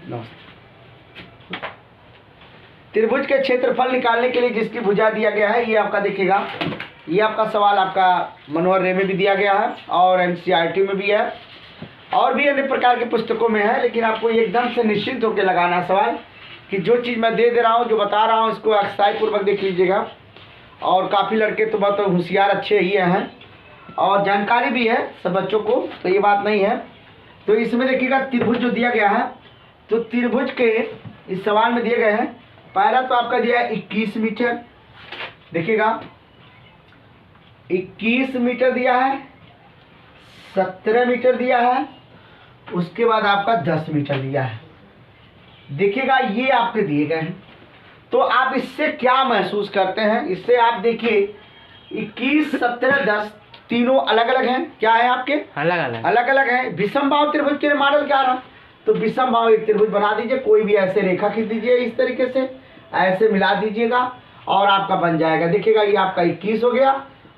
नमस्ते। त्रिभुज के क्षेत्रफल निकालने के लिए जिसकी भुजा दिया गया है, ये आपका देखिएगा, ये आपका सवाल आपका मनोहर रे में भी दिया गया है और एनसीईआरटी में भी है और भी अन्य प्रकार की पुस्तकों में है। लेकिन आपको एकदम से निश्चिंत होकर लगाना है सवाल कि जो चीज़ मैं दे रहा हूँ, जो बता रहा हूँ, इसको अक्साई पूर्वक देख लीजिएगा। और काफ़ी लड़के तो बहुत होशियार अच्छे ही हैं और जानकारी भी है सब बच्चों को, तो ये बात नहीं है। तो इसमें देखिएगा त्रिभुज जो दिया गया है, तो त्रिभुज के इस सवाल में दिए गए हैं। पहला तो आपका दिया है 21 मीटर, देखिएगा 21 मीटर दिया है, 17 मीटर दिया है, उसके बाद आपका 10 मीटर दिया है। देखिएगा ये आपके दिए गए हैं। तो आप इससे क्या महसूस करते हैं? इससे आप देखिए 21, 17, 10 तीनों अलग अलग हैं। क्या है आपके? अलग अलग हैं। विषम भाव त्रिभुज के लिए मॉडल क्या रहा? तो विषम भाव एक त्रिभुज बना दीजिए, कोई भी ऐसे रेखा खींच दीजिए, इस तरीके से ऐसे मिला दीजिएगा और आपका बन जाएगा। देखिएगा ये आपका 21 हो गया,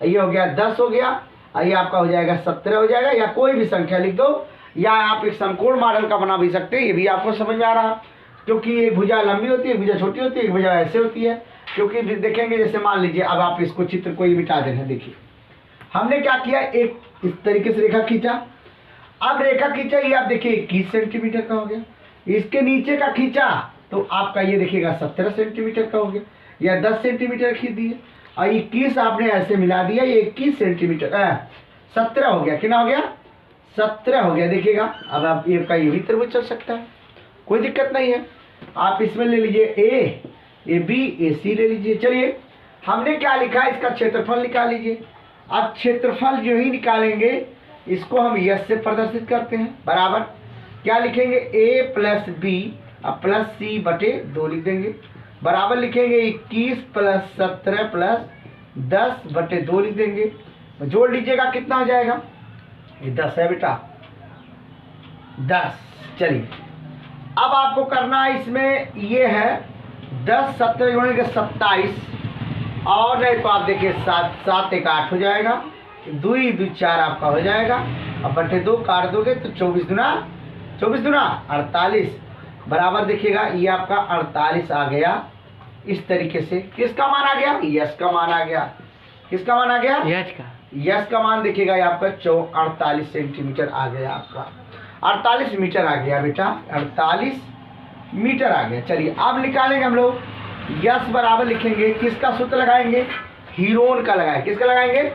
ये हो गया 10 हो गया, ये आपका हो जाएगा 17 हो जाएगा, या कोई भी संख्या लिख दो, या आप एक समकोण मॉडल का बना भी सकते हैं। ये भी आपको समझ में आ रहा, क्योंकि एक भुजा लंबी होती है, एक भुजा छोटी होती है, एक भुजा ऐसे होती है। क्योंकि देखेंगे जैसे मान लीजिए अब आप इसको चित्र को ही मिटा देना। देखिए हमने क्या किया, एक इस तरीके से रेखा खींचा। अब रेखा खींचा, ये आप देखिए 21 सेंटीमीटर का हो गया। इसके नीचे का खींचा तो आपका ये देखिएगा 17 सेंटीमीटर का हो गया, या 10 सेंटीमीटर खींच दिए और 21 आपने ऐसे मिला दिया, ये 21 सेंटीमीटर 17 हो गया। कितना हो गया? 17 हो गया। देखिएगा अब आप ये का ये भी त्रिभुज चल सकता है, कोई दिक्कत नहीं है। आप इसमें ले लीजिए ए बी ए सी ले लीजिए। चलिए हमने क्या लिखा है, इसका क्षेत्रफल निकाल लीजिए। अब क्षेत्रफल जो ही निकालेंगे इसको हम यस से प्रदर्शित करते हैं, बराबर क्या लिखेंगे, ए प्लस बी प्लस सी बटे 2 लिख देंगे, बराबर लिखेंगे 21 प्लस 17 प्लस 10 बटे 2 लिख देंगे। जोड़ लीजिएगा कितना हो जाएगा, ये 10 है बेटा, 10। चलिए अब आपको करना है, इसमें ये है 10 17 जोड़ेंगे 27, और नहीं तो आप देखिए 7 1 8 हो जाएगा, 2 2 4 आपका हो जाएगा, अब बटे 2 काट दोगे तो 24 दूना 48, बराबर देखिएगा ये आपका 48 आ गया। इस तरीके से किसका मान आ गया, यस का मान आ गया। किसका मान आ गया, यस का मान देखिएगा ये आपका 48 सेंटीमीटर आ गया, आपका 48 मीटर आ गया बेटा, 48 मीटर आ गया। चलिए अब निकालेंगे हम लोग, यस बराबर लिखेंगे, किसका सूत्र लगाएंगे, हीरोन का लगाएंगे। किसका लगाएंगे,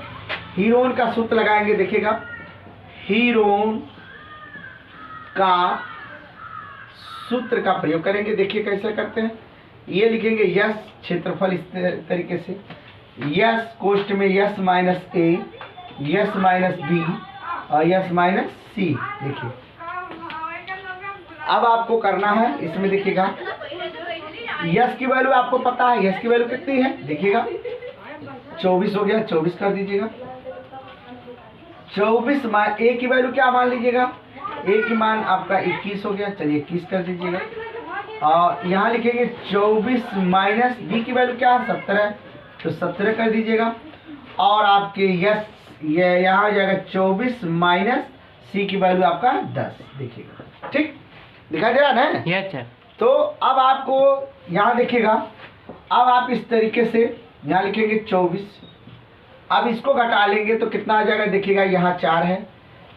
हीरोन का सूत्र लगाएंगे। देखिएगा हीरोन का सूत्र का प्रयोग करेंगे। देखिए कैसे करते हैं, ये लिखेंगे यस क्षेत्रफल इस तरीके से, यस कोष्ठ में यस माइनस ए, यस माइनस बी और यस माइनस सी। देखिए अब आपको करना है, इसमें देखिएगा यस की वैल्यू आपको पता है, यस की वैल्यू कितनी है, देखिएगा 24 हो गया, 24 कर दीजिएगा। 24 मान ए की वैल्यू क्या मान लीजिएगा, ए की मान आपका 21 हो गया, चलिए 21 कर दीजिएगा। और यहाँ लिखेंगे 24 माइनस बी की वैल्यू क्या है, 17, तो 17 कर दीजिएगा। और आपके यस ये यहाँ हो जाएगा 24 माइनस सी की वैल्यू आपका 10। देखिएगा ठीक दिखाई दे रहा है ना, यस सर। तो अब आपको यहाँ देखिएगा, अब आप इस तरीके से यहाँ लिखेंगे 24, अब इसको घटा लेंगे तो कितना आ जाएगा, देखिएगा यहाँ 4 है,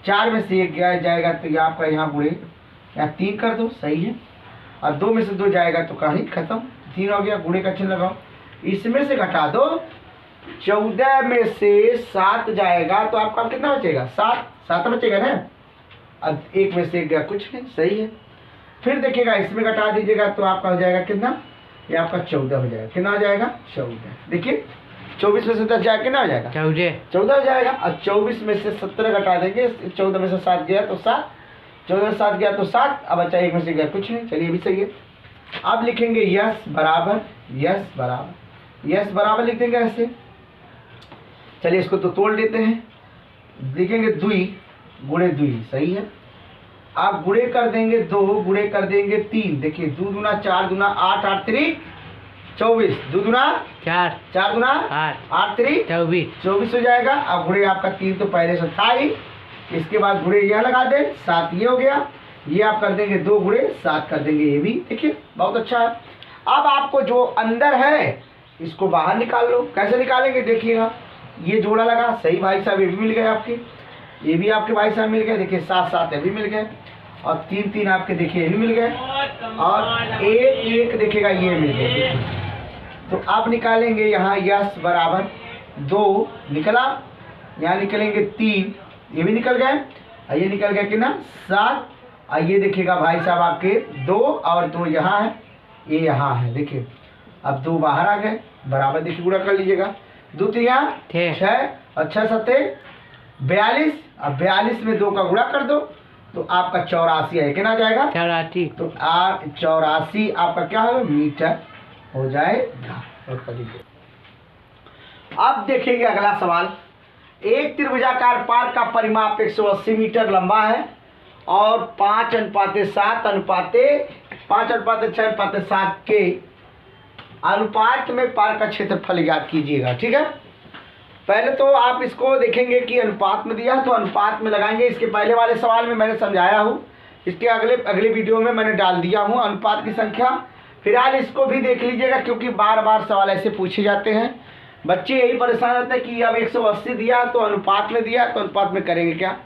4 में से 1 गया जाएगा तो ये आपका यहाँ गुणे, यहाँ 3 कर दो, सही है, और 2 में से 2 जाएगा तो कहानी खत्म, 3 हो गया, गुणे का चिन्ह लगाओ, इसमें से घटा दो, 14 में से 7 जाएगा तो आपका कितना बचेगा, 7 बचेगा ना, अब 1 में से 1 गया, कुछ नहीं, सही है। फिर देखिएगा इसमें घटा दीजिएगा तो आपका हो जाएगा कितना, ये आपका 14 हो जाएगा। कितना हो जाएगा, 14। देखिए 24 में से 10 जाएगा, कितना हो जाएगा, 14 हो जाएगा। और 24 में से 17 घटा देंगे, 14 में से 7 गया तो 7, 14 में 7 गया तो 7, अब अच्छा 1 में से गया कुछ नहीं, चलिए भी सही है। अब लिखेंगे यस बराबर, यस बराबर, यस बराबर लिख देंगे ऐसे। चलिए इसको तो तोड़ लेते हैं, लिखेंगे 2 गुणे 2, सही है। आप गुणे कर देंगे 2, गुणे कर देंगे 3, देखिए 2 दूना 4 दूना 8, 8 3 24, 2 दूना 4, 4 दूना 8, 8 3 24 हो जाएगा। अब गुणे आपका 3 तो पहले से था ही, इसके बाद गुणे यह लगा दे, 7 ये हो गया, ये आप कर देंगे 2 गुणे 7 कर देंगे, ये भी देखिए बहुत अच्छा है। अब आपको जो अंदर है इसको बाहर निकाल लो। कैसे निकालेंगे देखिएगा, ये जोड़ा लगा, सही भाई साहब, ये भी मिल गए आपके, ये भी आपके भाई साहब मिल गए, देखिए 7 7 ये भी मिल गए, और 3 3 आपके देखिए ये भी मिल गए, और 1 1 देखिएगा ये मिल गए। तो आप निकालेंगे यहाँ यस बराबर 2 निकला, यहाँ निकलेंगे 3, ये भी निकल गए, और ये निकल गया कि ना 7, और ये देखिएगा भाई साहब आपके 2 और 2 यहाँ है, ये यहाँ है, देखिए अब 2 बाहर आ गए, बराबर देखिए गुणा कर लीजिएगा, 2 3 6 और 6 7 42, अब 42 में 2 का गुणा कर दो तो आपका 84 है, कितना जाएगा 84, तो 84 आपका क्या है मीटर हो जाएगा। अब देखेंगे अगला सवाल, एक त्रिभुजाकार पार्क का परिमाप 180 मीटर लंबा है और 5:6:7 के अनुपात में पार्क का क्षेत्रफल ज्ञात कीजिएगा। ठीक है, पहले तो आप इसको देखेंगे कि अनुपात में दिया है तो अनुपात में लगाएंगे। इसके पहले वाले सवाल में मैंने समझाया हूँ, इसके अगले वीडियो में मैंने डाल दिया हूँ अनुपात की संख्या। फिलहाल इसको भी देख लीजिएगा क्योंकि बार बार सवाल ऐसे पूछे जाते हैं, बच्चे यही परेशान होते हैं कि अब 180 दिया तो अनुपात में दिया तो अनुपात में करेंगे क्या।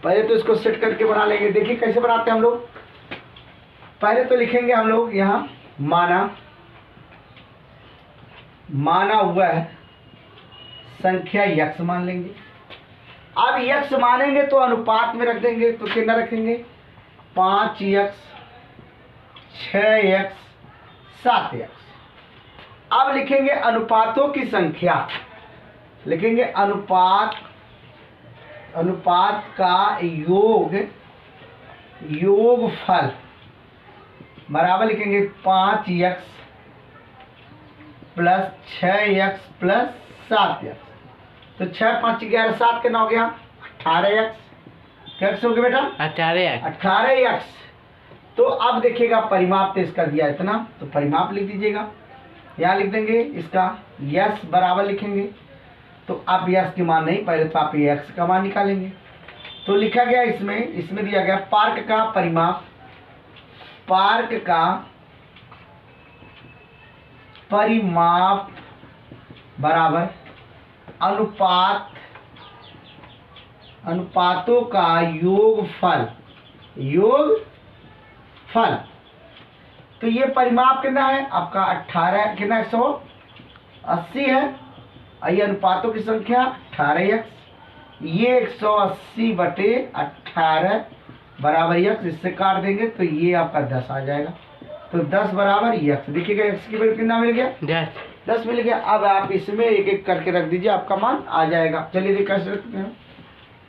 पहले तो इसको सेट करके बना लेंगे। देखिए कैसे बनाते हैं हम लोग, पहले तो लिखेंगे हम लोग यहाँ माना हुआ है संख्या यक्स मान लेंगे। अब यक्स मानेंगे तो अनुपात में रख देंगे, तो कितना रखेंगे 5x 6x 7x। अब लिखेंगे अनुपातों की संख्या, लिखेंगे अनुपात का योगफल बराबर लिखेंगे 5x plus 6x plus 7x। तो 6 5 11 7 कितना हो गया 18x। क्या हो गया बेटा 18x। तो अब देखिएगा परिमाप तो इसका दिया इतना, तो परिमाप लिख दीजिएगा, यहाँ लिख देंगे इसका यस बराबर लिखेंगे। तो आप यस की मान नहीं, पहले तो आप एक्स का मान निकालेंगे। तो लिखा गया इसमें दिया गया पार्क का परिमाप, बराबर अनुपातों का योगफल। तो ये परिमाप कितना है आपका 18 कितना 180 है, और ये अनुपातों की संख्या 18x, ये 180/18 बराबर x, इससे काट देंगे तो ये आपका 10 आ जाएगा। तो 10 बराबर x, देखिएगा x की वैल्यू कितना मिल गया 10 मिल गया। अब आप इसमें एक एक करके रख दीजिए, आपका मान आ जाएगा। चलिए देखिए कैसे रखते हैं,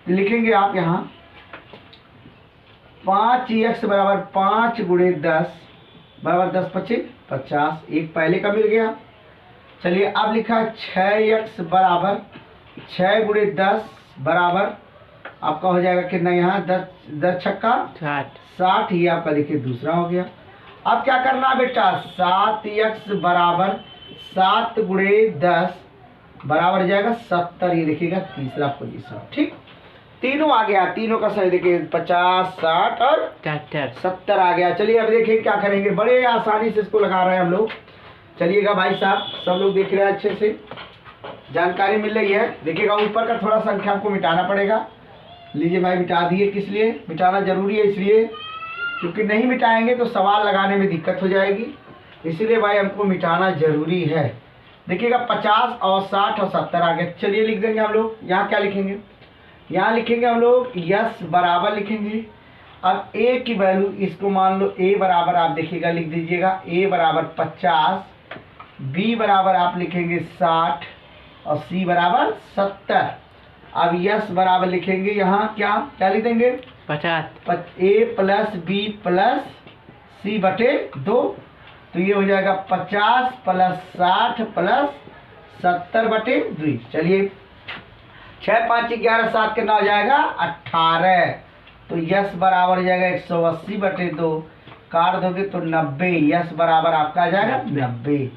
लिखेंगे आप यहाँ 5x बराबर 5 गुणे 10 बराबर 10 25 50, एक पहले का मिल गया। चलिए अब लिखा 6x बराबर 6 गुणे 10 बराबर आपका हो जाएगा कितना यहाँ 10 छक्का 60, ये आपका देखिए दूसरा हो गया। अब क्या करना है बेटा 7x बराबर 7 गुणे 10 बराबर हो जाएगा 70, ये देखिएगा तीसरा पोजीशन। ठीक, तीनों आ गया, तीनों का सही देखिए 50 60 और 70 आ गया। चलिए अब देखिए क्या करेंगे, बड़े आसानी से इसको लगा रहे हैं हम लोग। चलिएगा भाई साहब, सब लोग देख रहे हैं, अच्छे से जानकारी मिल रही है। देखिएगा ऊपर का थोड़ा संख्या आपको मिटाना पड़ेगा। लीजिए भाई मिटा दिए, किस लिए मिटाना जरूरी है, इसलिए क्योंकि नहीं मिटाएंगे तो सवाल लगाने में दिक्कत हो जाएगी, इसीलिए भाई हमको मिटाना जरूरी है। देखिएगा 50 और 60 और 70 आ गया। चलिए लिख देंगे हम लोग, यहाँ क्या लिखेंगे, यहाँ लिखेंगे हम लोग यस बराबर लिखेंगे। अब a की वैल्यू इसको मान लो a बराबर आप देखिएगा लिख दीजिएगा a बराबर 50, b बराबर आप लिखेंगे 60 और c बराबर 70। अब यस बराबर लिखेंगे यहाँ क्या लिख देंगे 50, a plus b plus c बटे 2, तो ये हो जाएगा 50 प्लस 60 प्लस 70 बटे 2। चलिए 6 5 11 7 कितना हो जाएगा 18, तो यस बराबर हो जाएगा 180/2, काट दोगे तो 90, यस बराबर आपका आ जाएगा 90।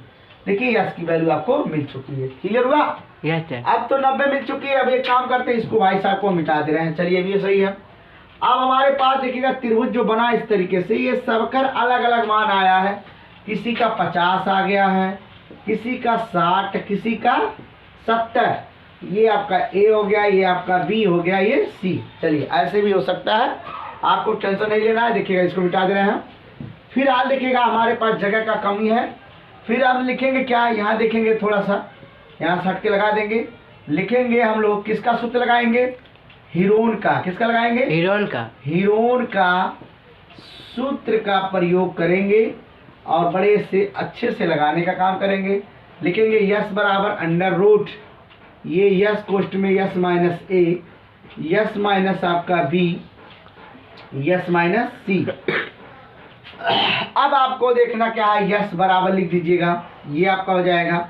देखिए यस की वैल्यू आपको मिल चुकी है, क्लियर हुआ। अब तो 90 मिल चुकी है। अब एक काम करते हैं, इसको भाई साहब को मिटा दे रहे हैं। चलिए ये सही है, अब हमारे पास देखिएगा त्रिभुज जो बना इस तरीके से, ये सबकर अलग अलग मान आया है। किसी का 50 आ गया है, किसी का 60, किसी का 70। ये आपका ए हो गया, ये आपका बी हो गया, ये सी। चलिए ऐसे भी हो सकता है, आपको टेंशन नहीं लेना है। देखिएगा इसको मिटा दे रहे हैं। फिर आज देखिएगा हमारे पास जगह का कमी है। फिर अब लिखेंगे क्या, यहाँ देखेंगे थोड़ा सा, यहाँ सट के लगा देंगे। लिखेंगे हम लोग किसका सूत्र लगाएंगे, हीरोन का। किसका लगाएंगे, हीरोन का। हीरोन का सूत्र का प्रयोग करेंगे और बड़े से अच्छे से लगाने का काम करेंगे। लिखेंगे यस बराबर अंडर रूट, ये यस कोष्ठ में यस माइनस ए, यस माइनस आपका बी, यस माइनस सी। अब आपको देखना क्या है, यस बराबर लिख दीजिएगा, ये आपका हो जाएगा।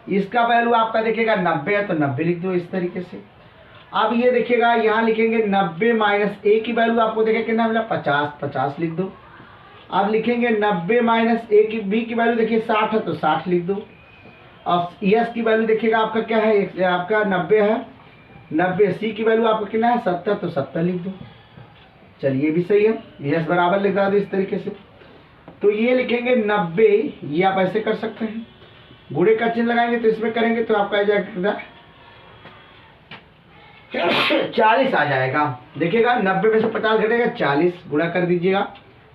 इसका वैल्यू आपका देखिएगा 90 है तो 90 लिख दो इस तरीके से। अब ये देखिएगा यहाँ लिखेंगे 90 माइनस ए की वैल्यू आपको देखिए कितना मिला, 50, 50 लिख दो। अब लिखेंगे 90 माइनस ए की बी की वैल्यू देखिए 60 है तो 60 लिख दो। अब यस की वैल्यू देखिएगा आपका क्या है, आपका 90 है, 90। सी की वैल्यू आपका कितना है, 70, तो 70 लिख दो। चलिए भी सही है, यस बराबर लिख दो इस तरीके से। तो ये लिखेंगे 90, ये आप ऐसे कर सकते हैं, गुणे का चिन्ह लगाएंगे तो इसमें करेंगे तो आपका आ जाएगा 40 आ जाएगा। देखिएगा 90 में से 50 घटेगा 40, गुणा कर दीजिएगा।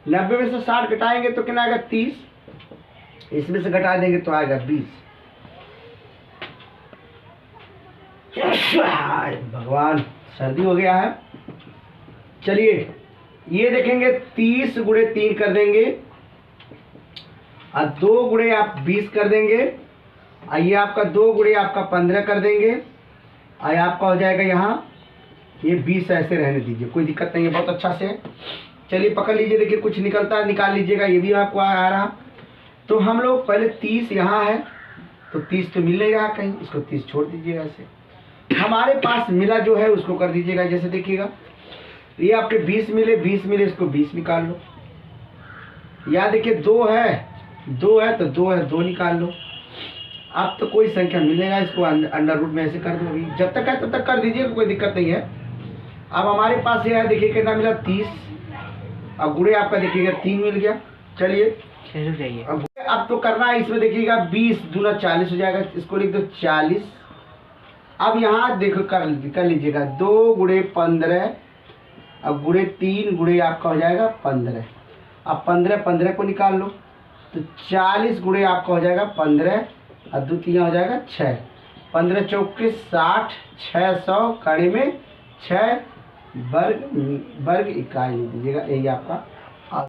90 में से 60 घटाएंगे तो कितना आएगा 30, इसमें से घटा देंगे तो आएगा 20। भगवान सर्दी हो गया है। चलिए ये देखेंगे 30 गुणे 3 कर देंगे और 2 गुणे आप 20 कर देंगे। ये आपका 2 गुणे आपका 15 कर देंगे और आपका हो जाएगा यहाँ ये 20। ऐसे रहने दीजिए, कोई दिक्कत नहीं है, बहुत अच्छा से। चलिए पकड़ लीजिए, देखिए कुछ निकलता है निकाल लीजिएगा, ये भी आपको आ रहा। तो हम लोग पहले 30 यहाँ है तो 30 तो मिल नहीं रहा कहीं, इसको 30 छोड़ दीजिएगा। ऐसे हमारे पास मिला जो है उसको कर दीजिएगा। जैसे देखिएगा ये आपके 20 मिले, 20 मिले, इसको 20 निकाल लो। यहाँ देखिए 2 है, 2 है तो 2 है, 2 निकाल लो। अब तो कोई संख्या मिलेगा, इसको अंडर रूट में ऐसे कर दो। अभी जब तक है तब तक कर दीजिए, कोई दिक्कत नहीं है। अब हमारे पास ये है, देखिए कितना मिला 30। अब गुणे आपका देखिएगा 3 मिल गया। चलिए अब तो करना है इसमें, देखिएगा 20 दूना 40 हो जाएगा, इसको लिख दो 40। अब यहाँ देखो कर लीजिएगा 2 गुणे 15, अब गुणे 3 गुणे आपका हो जाएगा 15। अब 15 को निकाल लो तो 40 गुणे आपका हो जाएगा 15 और 2 3 हो जाएगा 6। 15 चौके 60, 600 कड़ी में 6 वर्ग इकाई लिख दीजिएगा, यही आपका